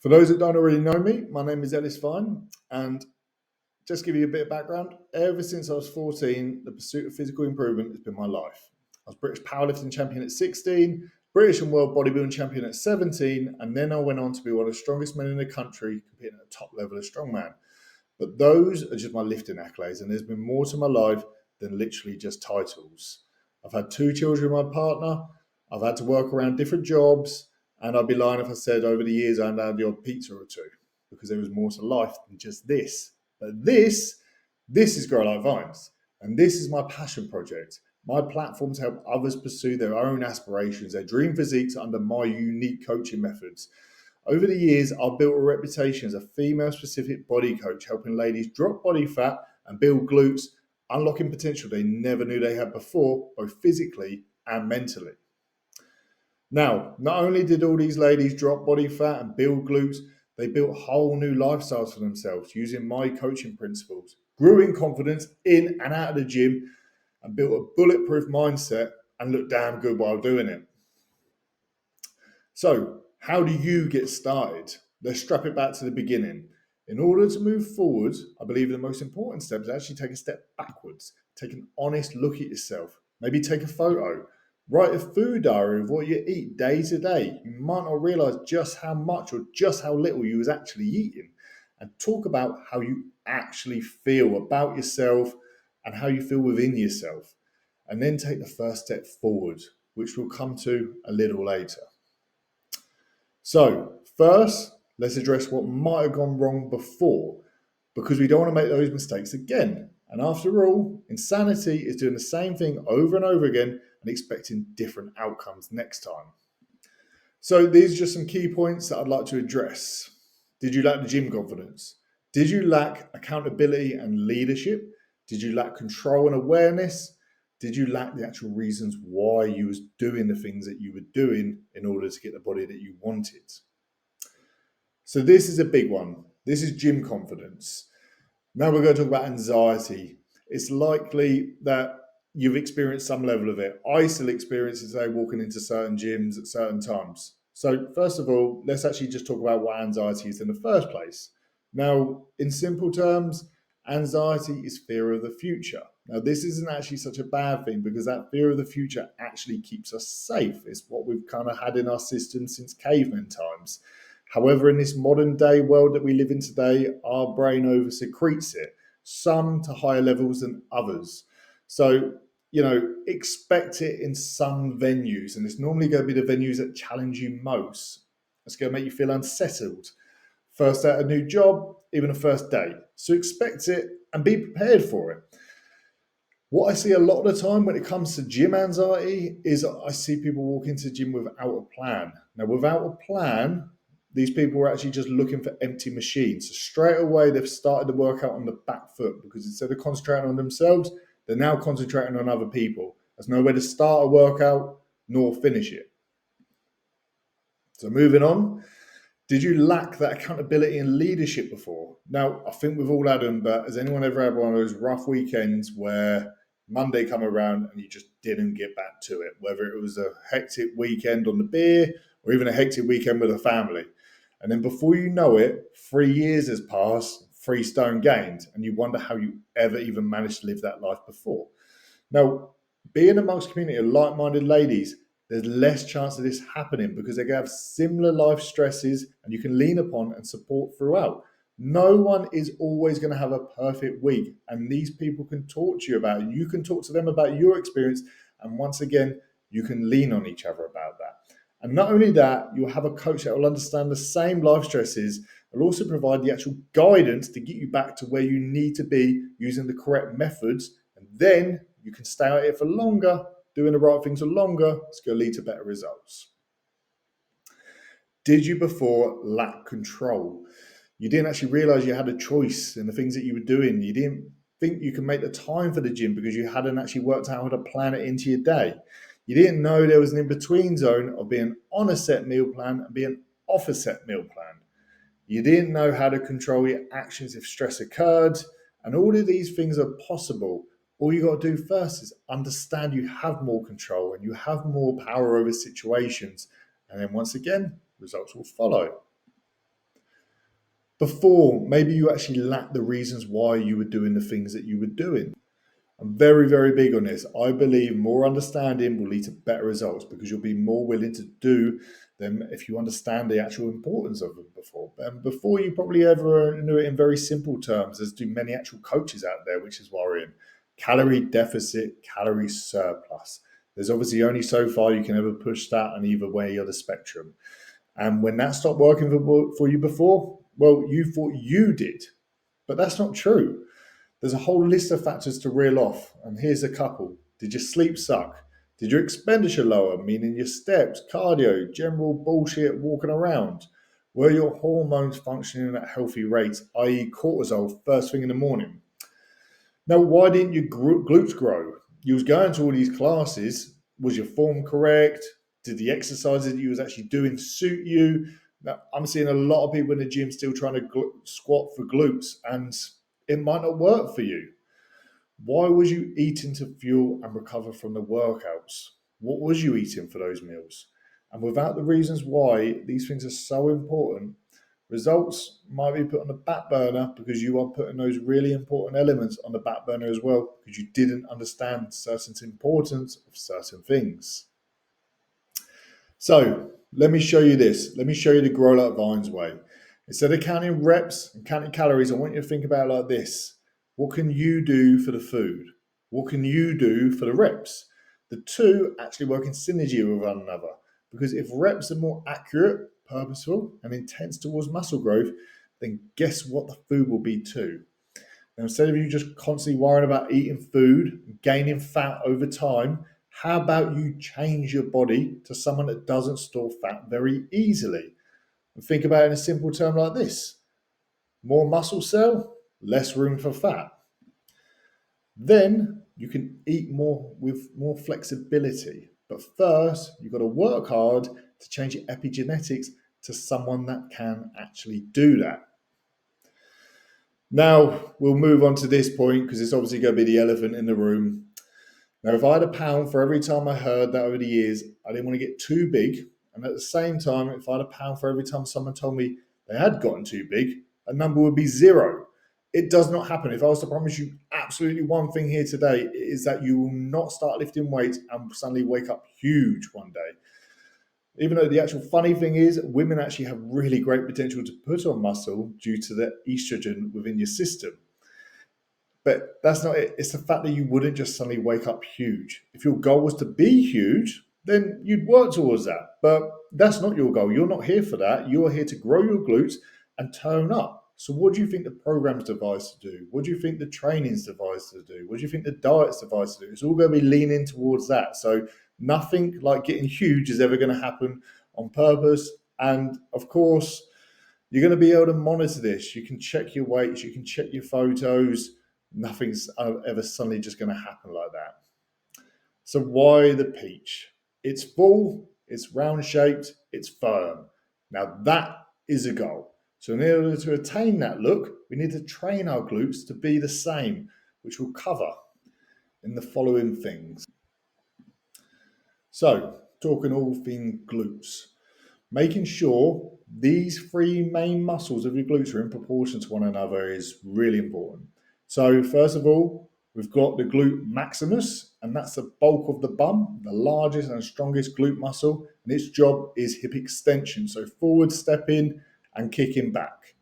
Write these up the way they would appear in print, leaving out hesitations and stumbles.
For those that don't already know me, my name is Ellis Fine, and just to give you a bit of background, ever since I was 14, the pursuit of physical improvement has been my life. I was British powerlifting champion at 16, British and world bodybuilding champion at 17, and then I went on to be one of the strongest men in the country, competing at the top level of strongman. But those are just my lifting accolades, and there's been more to my life than literally just titles. I've had 2 children with my partner, I've had to work around different jobs, and I'd be lying if I said over the years I had the odd pizza or two, because there was more to life than just this. But this is Grow Like Vines, and this is my passion project. My platform to help others pursue their own aspirations, their dream physiques under my unique coaching methods. Over the years, I've built a reputation as a female-specific body coach, helping ladies drop body fat and build glutes, unlocking potential they never knew they had before, both physically and mentally. Now, not only did all these ladies drop body fat and build glutes, they built whole new lifestyles for themselves using my coaching principles, grew in confidence in and out of the gym, and built a bulletproof mindset and looked damn good while doing it. So, how do you get started? Let's strap it back to the beginning. In order to move forward, I believe the most important step is actually take a step backwards. Take an honest look at yourself. Maybe take a photo. Write a food diary of what you eat day to day. You might not realize just how much or just how little you was actually eating. And talk about how you actually feel about yourself and how you feel within yourself. And then take the first step forward, which we'll come to a little later. So first, let's address what might have gone wrong before, because we don't want to make those mistakes again. And after all, insanity is doing the same thing over and over again and expecting different outcomes next time. So these are just some key points that I'd like to address. Did you lack the gym confidence? Did you lack accountability and leadership? Did you lack control and awareness? Did you lack the actual reasons why you was doing the things that you were doing in order to get the body that you wanted? So this is a big one. This is gym confidence. Now we're going to talk about anxiety. It's likely that you've experienced some level of it. I still experience it today walking into certain gyms at certain times. So first of all, let's actually just talk about what anxiety is in the first place. Now, in simple terms, anxiety is fear of the future. Now, this isn't actually such a bad thing because that fear of the future actually keeps us safe. It's what we've kind of had in our system since caveman times. However, in this modern day world that we live in today, our brain over-secretes it, some to higher levels than others. So, expect it in some venues, and it's normally going to be the venues that challenge you most. It's going to make you feel unsettled. First at a new job, even a first day. So expect it and be prepared for it. What I see a lot of the time when it comes to gym anxiety is I see people walk into the gym without a plan. Now, without a plan, these people are actually just looking for empty machines. So straight away, they've started the workout on the back foot because instead of concentrating on themselves, they're now concentrating on other people. There's no way to start a workout nor finish it. So moving on. Did you lack that accountability and leadership before? Now, I think we've all had them, but has anyone ever had one of those rough weekends where Monday come around and you just didn't get back to it? Whether it was a hectic weekend on the beer or even a hectic weekend with a family. And then before you know it, 3 years has passed, 3 stone gained, and you wonder how you ever even managed to live that life before. Now, being amongst a community of like-minded ladies, there's less chance of this happening because they're going to have similar life stresses and you can lean upon and support throughout. No one is always going to have a perfect week, and these people can talk to you about it. You can talk to them about your experience, and once again, you can lean on each other about that. And not only that, you'll have a coach that will understand the same life stresses and also provide the actual guidance to get you back to where you need to be using the correct methods, and then you can stay out here for longer. Doing the right things for longer, it's going to lead to better results. Did you before lack control? You didn't actually realize you had a choice in the things that you were doing. You didn't think you could make the time for the gym because you hadn't actually worked out how to plan it into your day. You didn't know there was an in-between zone of being on a set meal plan and being off a set meal plan. You didn't know how to control your actions if stress occurred. And all of these things are possible. All you got to do first is understand you have more control and you have more power over situations. And then once again, results will follow. before maybe you actually lacked the reasons why you were doing the things that you were doing. I'm very, very big on this. I believe more understanding will lead to better results because you'll be more willing to do them if you understand the actual importance of them before. And before you probably ever knew it in very simple terms, as do many actual coaches out there, which is worrying. Calorie deficit, calorie surplus. There's obviously only so far you can ever push that on either way of the spectrum. And when that stopped working for you before, well, you thought you did, but that's not true. There's a whole list of factors to reel off, and here's a couple. Did your sleep suck? Did your expenditure lower, meaning your steps, cardio, general bullshit walking around? Were your hormones functioning at healthy rates, i.e. cortisol, first thing in the morning? Now, why didn't your glutes grow? You was going to all these classes. Was your form correct? Did the exercises that you was actually doing suit you? Now, I'm seeing a lot of people in the gym still trying to squat for glutes, and it might not work for you. Why was you eating to fuel and recover from the workouts? What was you eating for those meals? And without the reasons why these things are so important, results might be put on the back burner because you are putting those really important elements on the back burner as well because you didn't understand certain importance of certain things. So let me show you this. Let me show you the grow like vines way. Instead of counting reps and counting calories, I want you to think about it like this. What can you do for the food? What can you do for the reps? The two actually work in synergy with one another because if reps are more accurate, purposeful, and intense towards muscle growth, then guess what the food will be too? Now, instead of you just constantly worrying about eating food, gaining fat over time, how about you change your body to someone that doesn't store fat very easily? And think about it in a simple term like this. More muscle cell, less room for fat. Then you can eat more with more flexibility. But first, you've got to work hard to change your epigenetics to someone that can actually do that. Now, we'll move on to this point because it's obviously going to be the elephant in the room. Now, if I had £1 for every time I heard that over the years, I didn't want to get too big. And at the same time, if I had £1 for every time someone told me they had gotten too big, a number would be 0. It does not happen. If I was to promise you absolutely one thing here today, it is that you will not start lifting weights and suddenly wake up huge one day. Even though the actual funny thing is, women actually have really great potential to put on muscle due to the estrogen within your system. But that's not it. It's the fact that you wouldn't just suddenly wake up huge. If your goal was to be huge, then you'd work towards that. But that's not your goal. You're not here for that. You're here to grow your glutes and tone up. So what do you think the program's devised to do? What do you think the training's devised to do? What do you think the diet's devised to do? It's all going to be leaning towards that. So nothing like getting huge is ever going to happen on purpose. And of course, you're going to be able to monitor this. You can check your weights. You can check your photos. Nothing's ever suddenly just going to happen like that. So why the peach? It's full, it's round shaped, it's firm. Now that is a goal. So in order to attain that look, we need to train our glutes to be the same, which we'll cover in the following things. So talking all things glutes, making sure these 3 main muscles of your glutes are in proportion to one another is really important. So first of all, we've got the glute maximus, and that's the bulk of the bum, the largest and strongest glute muscle, and its job is hip extension, so forward stepping and kicking back.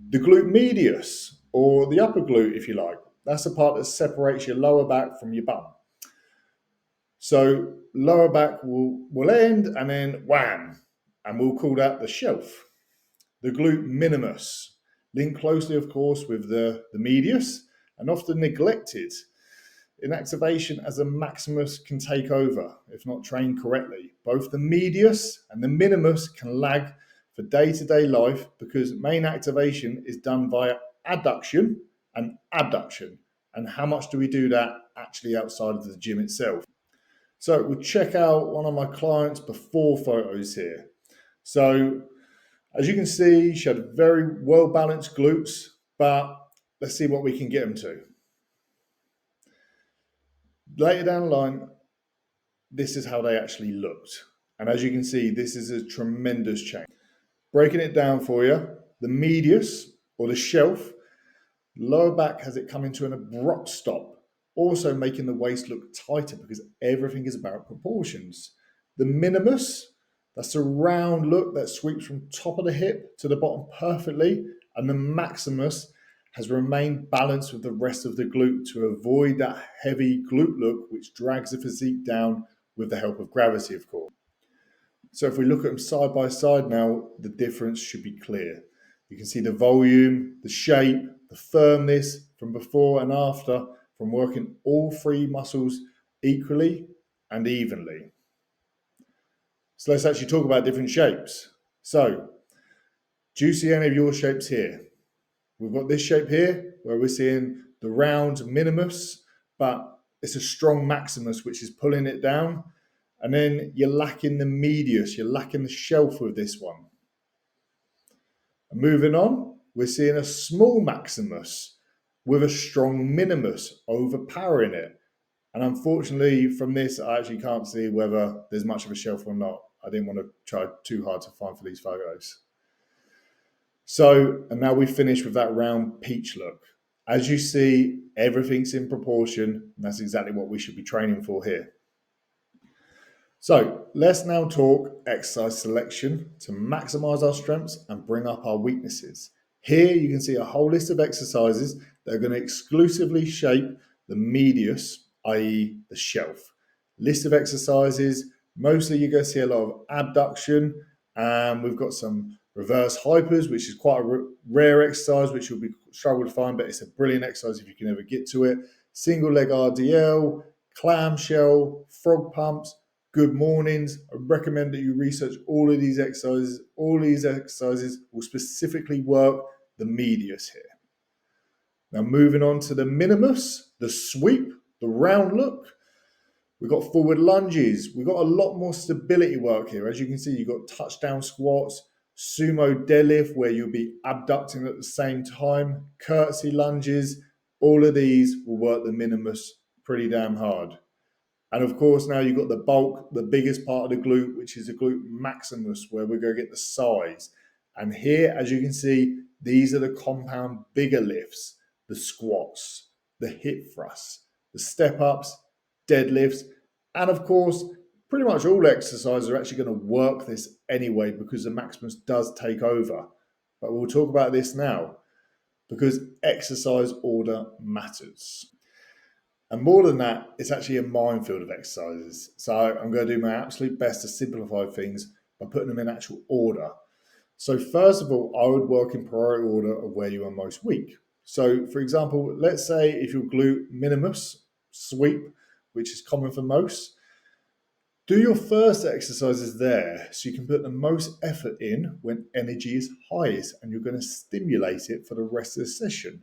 The glute medius, or the upper glute if you like, that's the part that separates your lower back from your bum. So lower back will end and then wham, and we'll call that the shelf. The glute minimus, linked closely, of course, with the medius and often neglected in activation as the maximus can take over if not trained correctly. Both the medius and the minimus can lag for day-to-day life because main activation is done via adduction and abduction. And how much do we do that actually outside of the gym itself? So we'll check out one of my clients' before photos here. So as you can see, she had very well-balanced glutes, but let's see what we can get them to. Later down the line, this is how they actually looked. And as you can see, this is a tremendous change. Breaking it down for you, the medius Or the shelf, lower back has it come into an abrupt stop, also making the waist look tighter because everything is about proportions. The minimus, that's a round look that sweeps from top of the hip to the bottom perfectly, and the maximus has remained balanced with the rest of the glute to avoid that heavy glute look which drags the physique down with the help of gravity, of course. So if we look at them side by side now, the difference should be clear. You can see the volume, the shape, the firmness from before and after from working all three muscles equally and evenly. So let's actually talk about different shapes. So, do you see any of your shapes here? We've got this shape here where we're seeing the round minimus, but it's a strong maximus which is pulling it down. And then you're lacking the medius, you're lacking the shelf with this one. And moving on, we're seeing a small maximus with a strong minimus overpowering it. And unfortunately from this, I actually can't see whether there's much of a shelf or not. I didn't want to try too hard to find for these photos. So, and now we finish with that round peach look. As you see, everything's in proportion, and that's exactly what we should be training for here. So let's now talk exercise selection to maximize our strengths and bring up our weaknesses. Here you can see a whole list of exercises that are going to exclusively shape the medius, i.e. the shelf. List of exercises, mostly you're going to see a lot of abduction, and we've got some reverse hypers, which is quite a rare exercise, which you'll be struggle to find, but it's a brilliant exercise if you can ever get to it. Single leg RDL, clamshell, frog pumps, good mornings. I recommend that you research all of these exercises. All these exercises will specifically work the medius here. Now moving on to the minimus, the sweep, the round look. We've got forward lunges. We've got a lot more stability work here. As you can see, you've got touchdown squats, sumo deadlift where you'll be abducting at the same time, curtsy lunges. All of these will work the minimus pretty damn hard. And of course, now you've got the bulk, the biggest part of the glute, which is the glute maximus, where we're going to get the size. And here, as you can see, these are the compound bigger lifts, the squats, the hip thrusts, the step ups, deadlifts, and of course, pretty much all exercises are actually going to work this anyway because the maximus does take over. But we'll talk about this now because exercise order matters. And more than that, it's actually a minefield of exercises. So I'm going to do my absolute best to simplify things by putting them in actual order. So first of all, I would work in priority order of where you are most weak. So for example, let's say if your glute minimus sweep, which is common for most, do your first exercises there so you can put the most effort in when energy is highest and you're going to stimulate it for the rest of the session.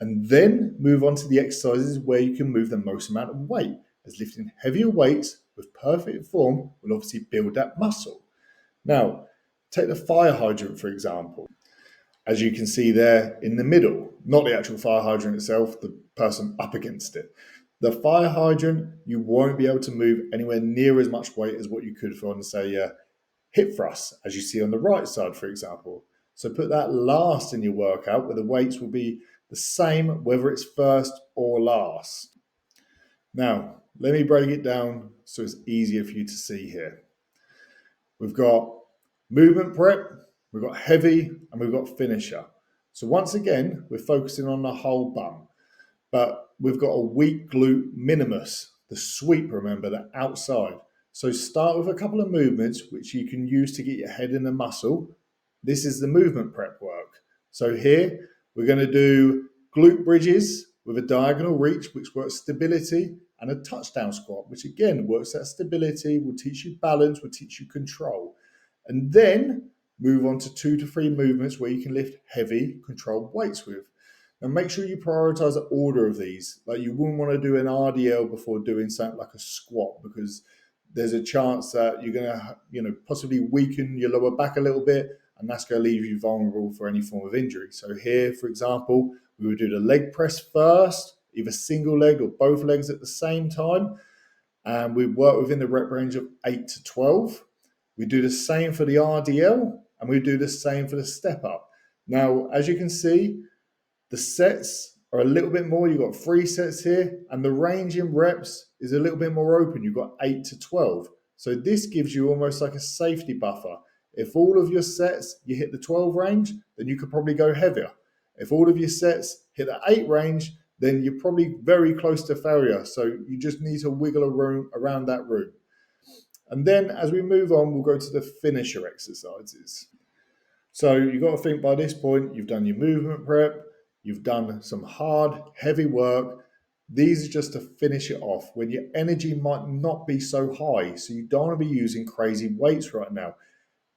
And then move on to the exercises where you can move the most amount of weight, as lifting heavier weights with perfect form will obviously build that muscle. Now, take the fire hydrant, for example. As you can see there in the middle, not the actual fire hydrant itself, the person up against it. The fire hydrant, you won't be able to move anywhere near as much weight as what you could for, say, hip thrusts, as you see on the right side, for example. So put that last in your workout where the weights will be the same whether it's first or last. Now, let me break it down so it's easier for you to see here. We've got movement prep, we've got heavy, and we've got finisher. So once again, we're focusing on the whole bum, but we've got a weak glute minimus, the sweep, remember, the outside. So start with a couple of movements which you can use to get your head in the muscle. This is the movement prep work. So here, we're going to do glute bridges with a diagonal reach, which works stability, and a touchdown squat, which again works that stability, will teach you balance, will teach you control. And then move on to 2 to 3 movements where you can lift heavy, controlled weights with. And make sure you prioritize the order of these. Like you wouldn't want to do an RDL before doing something like a squat because there's a chance that you're going to, possibly weaken your lower back a little bit, and that's going to leave you vulnerable for any form of injury. So here, for example, we would do the leg press first, either single leg or both legs at the same time. And we work within the rep range of 8 to 12. We do the same for the RDL, and we do the same for the step up. Now, as you can see, the sets are a little bit more. You've got 3 sets here, and the range in reps is a little bit more open. You've got 8 to 12. So this gives you almost like a safety buffer. If all of your sets, you hit the 12 range, then you could probably go heavier. If all of your sets hit the 8 range, then you're probably very close to failure. So you just need to wiggle a room around that room. And then as we move on, we'll go to the finisher exercises. So you've got to think by this point, you've done your movement prep, you've done some hard, heavy work. These are just to finish it off when your energy might not be so high. So you don't want to be using crazy weights right now.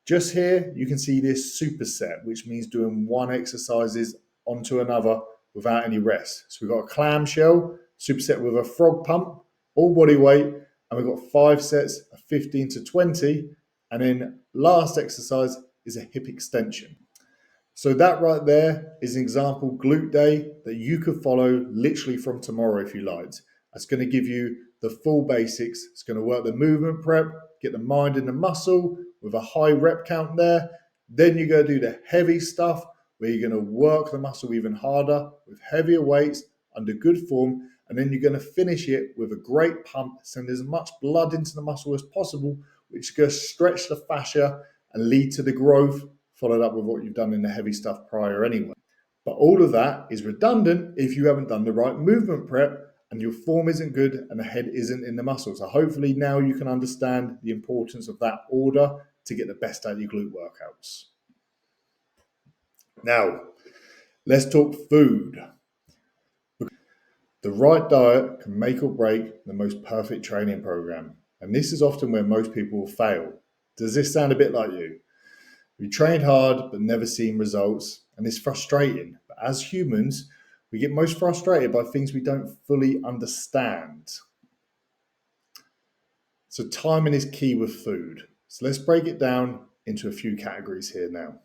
Just here, you can see this superset, which means doing one exercises onto another without any rest. So we've got a clamshell superset with a frog pump, all body weight, and we've got 5 sets of 15 to 20. And then last exercise is a hip extension. So that right there is an example glute day that you could follow literally from tomorrow if you liked. That's going to give you the full basics. It's going to work the movement prep, get the mind and the muscle with a high rep count there. Then you're going to do the heavy stuff where you're going to work the muscle even harder with heavier weights under good form. And then you're going to finish it with a great pump, send as much blood into the muscle as possible, which is going to stretch the fascia and lead to the growth, followed up with what you've done in the heavy stuff prior anyway. But all of that is redundant if you haven't done the right movement prep and your form isn't good and the head isn't in the muscle. So hopefully now you can understand the importance of that order to get the best out of your glute workouts. Now, let's talk food. The right diet can make or break the most perfect training program. And this is often where most people will fail. Does this sound a bit like you? We trained hard but never seen results, and it's frustrating. But as humans, we get most frustrated by things we don't fully understand. So timing is key with food. So let's break it down into a few categories here now.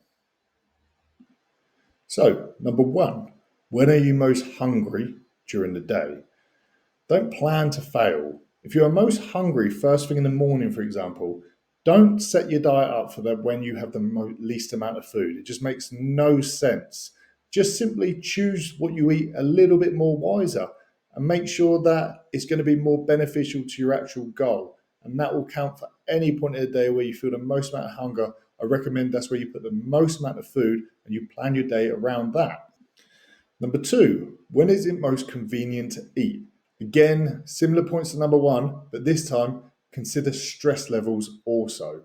So, number 1, when are you most hungry during the day? Don't plan to fail. If you are most hungry first thing in the morning, for example, don't set your diet up for that when you have the least amount of food. It just makes no sense. Just simply choose what you eat a little bit more wiser and make sure that it's going to be more beneficial to your actual goal. And that will count for any point in the day where you feel the most amount of hunger. I recommend that's where you put the most amount of food and you plan your day around that. Number 2, when is it most convenient to eat? Again, similar points to number 1, but this time consider stress levels also.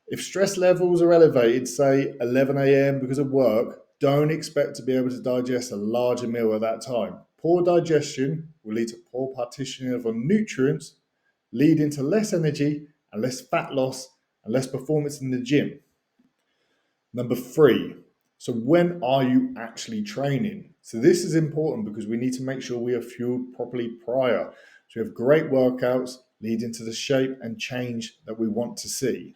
If stress levels are elevated, say 11 a.m. because of work, don't expect to be able to digest a larger meal at that time. Poor digestion will lead to poor partitioning of nutrients, leading to less energy and less fat loss and less performance in the gym. Number 3, so when are you actually training? So this is important because we need to make sure we are fueled properly prior. So we have great workouts leading to the shape and change that we want to see.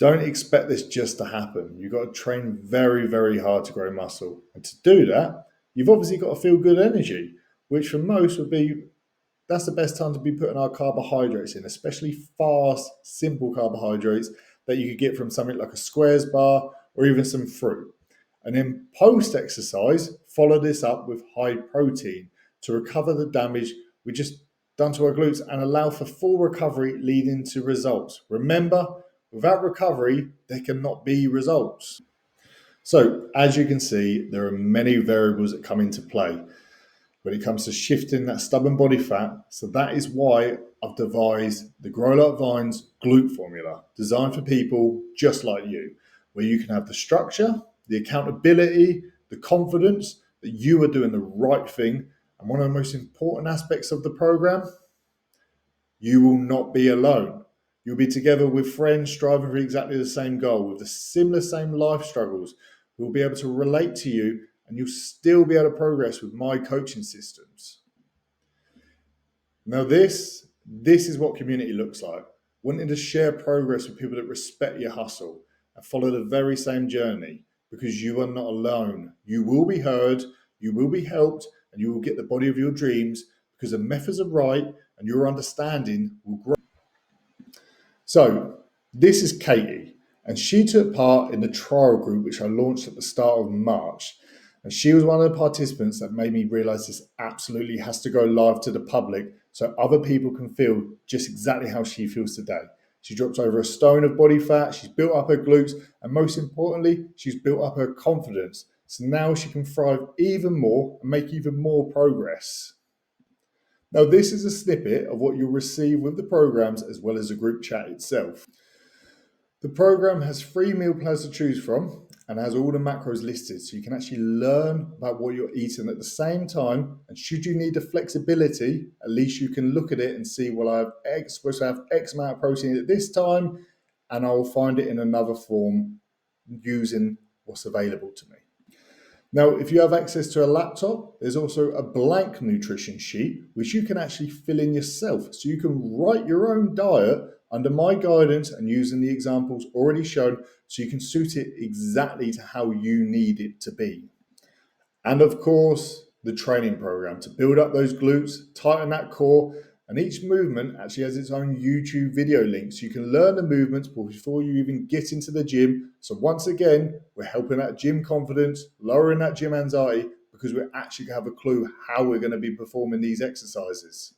Don't expect this just to happen. You've got to train very, very hard to grow muscle. And to do that, you've obviously got to feel good energy, which for most would be, that's the best time to be putting our carbohydrates in, especially fast, simple carbohydrates that you could get from something like a squares bar or even some fruit. And then post-exercise, follow this up with high protein to recover the damage we just done to our glutes and allow for full recovery leading to results. Remember, without recovery, there cannot be results. So as you can see, there are many variables that come into play when it comes to shifting that stubborn body fat. So that is why I've devised the Grow Like Vines glute formula, designed for people just like you, where you can have the structure, the accountability, the confidence that you are doing the right thing. And one of the most important aspects of the program, you will not be alone. You'll be together with friends striving for exactly the same goal, with the same life struggles, who will be able to relate to you, and you'll still be able to progress with my coaching systems. Now this is what community looks like. Wanting to share progress with people that respect your hustle and follow the very same journey, because you are not alone. You will be heard, you will be helped, and you will get the body of your dreams because the methods are right and your understanding will grow. So this is Katie, And she took part in the trial group, which I launched at the start of March. And she was one of the participants that made me realize this absolutely has to go live to the public so other people can feel just exactly how she feels today. She dropped over a stone of body fat, she's built up her glutes, and most importantly, she's built up her confidence. So now she can thrive even more and make even more progress. Now, this is a snippet of what you'll receive with the programs as well as the group chat itself. The program has 3 meal plans to choose from and has all the macros listed, so you can actually learn about what you're eating at the same time. And should you need the flexibility, at least you can look at it and see, well, supposed to have X amount of protein at this time, and I'll find it in another form using what's available to me. Now, if you have access to a laptop, there's also a blank nutrition sheet, which you can actually fill in yourself. So you can write your own diet under my guidance and using the examples already shown, so you can suit it exactly to how you need it to be. And of course, the training program to build up those glutes, tighten that core, and each movement actually has its own YouTube video link, so you can learn the movements before you even get into the gym. So once again, we're helping that gym confidence, lowering that gym anxiety, because we actually have a clue how we're going to be performing these exercises.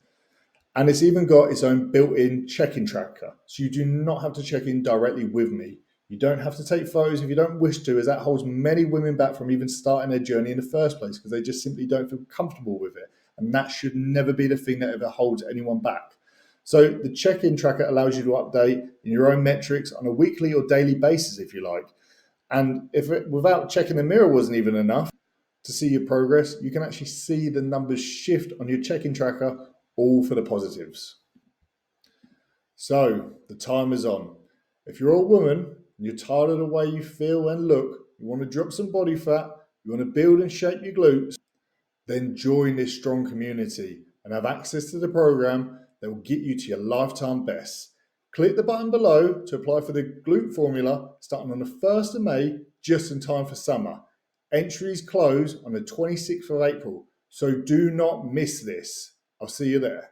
And it's even got its own built-in check-in tracker, so you do not have to check in directly with me. You don't have to take photos if you don't wish to, as that holds many women back from even starting their journey in the first place, because they just simply don't feel comfortable with it. And that should never be the thing that ever holds anyone back. So the check-in tracker allows you to update your own metrics on a weekly or daily basis, if you like. And without checking the mirror wasn't even enough to see your progress, you can actually see the numbers shift on your check-in tracker, all for the positives. So the time is on. If you're a woman and you're tired of the way you feel and look, you want to drop some body fat, you want to build and shape your glutes, then join this strong community and have access to the program that will get you to your lifetime best. Click the button below to apply for the glute formula starting on the 1st of May, just in time for summer. Entries close on the 26th of April, so do not miss this. I'll see you there.